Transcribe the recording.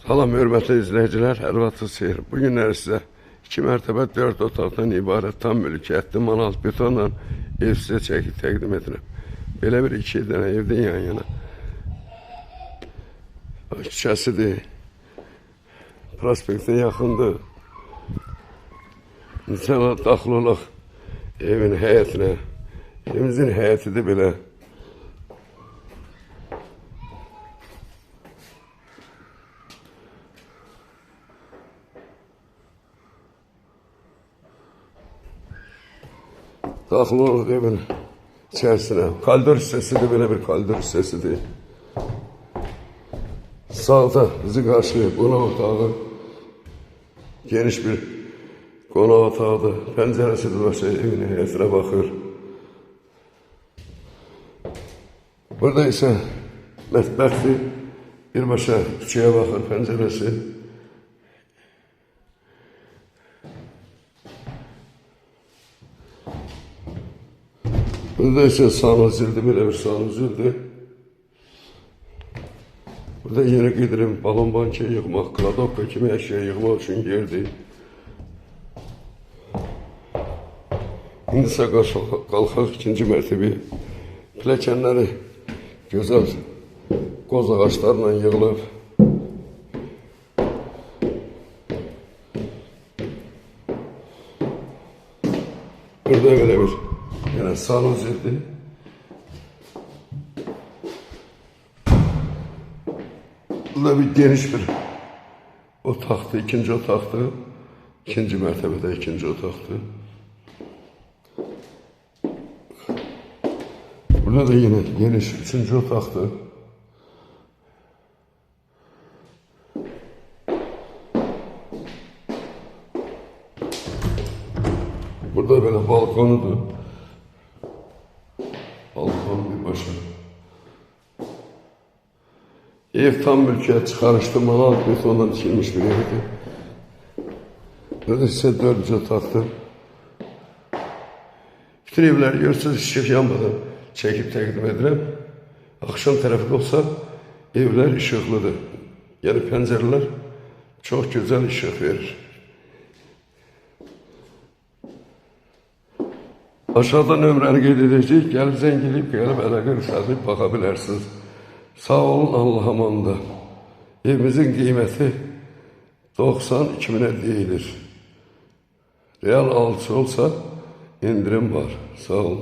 Salam hörmətli izləyicilər, hər vaxtınız xeyir. Bu günlər sizə 2 mərtəbə 4 otaqdan ibarət tam mülkiyyətli manat betonla ev sizə çəkib təqdim edirəm. Belə bir 2 dənə evdə yan-yana. Küçəsidir, prospektə yaxındır. İnsanlar daxil olaq evin həyətinə. Evimizin həyətidir belə. Daxil olaq evin içərisinə. Koridor hissəsidir, belə bir koridor hissəsidir. Sağda bizi qarşılayıb qonaq otağı. Geniş bir qonaq otağıdır. Pəncərəsi dolaşır, evin həyətinə baxır. Burada isə mətbəxdir. Birbaşa küçəyə baxır pəncərəsi. Burada ise sanuzildir, böyle bir sanuzildir. Burada yeni gidirim, balon banka yığmaq, kladokka kimi əşya yığmaq üçün yerdir. İndi isə qalxaq ikinci mərtəbəyə. Pilləkənləri gözəl qoz ağaçlarla yığılıb. Burada belə bir yine sanuzildir. Burada bir geniş bir otaqdır, ikinci otaqdır. İkinci mərtəbədə ikinci otaqdır. Burada da yine geniş üçüncü otaqdır. Burada böyle balkonudur. Balkon bir başa. Ev tam mülkiyyət çıxarışdı, manat betondan tikilmiş bir evdir. Burada ise 4. otaqdır. Bütün evləri görürsünüz, işıq yanmadan çəkib təqdim edirəm. Axşam tərəfdə olsa evlər işıqlıdır. Yəni pəncərələr çox gözəl işıq verir. Aşağıda nömrəni qeyd edəcəyik. Gəlib zəng edib, gəlib əlaqə saxlayıb baxa bilərsiniz. Sağ olun, Allah'a emanet. Evimizin qiyməti 92 minə deyilir. Real alıcı olsa indirim var. Sağ olun.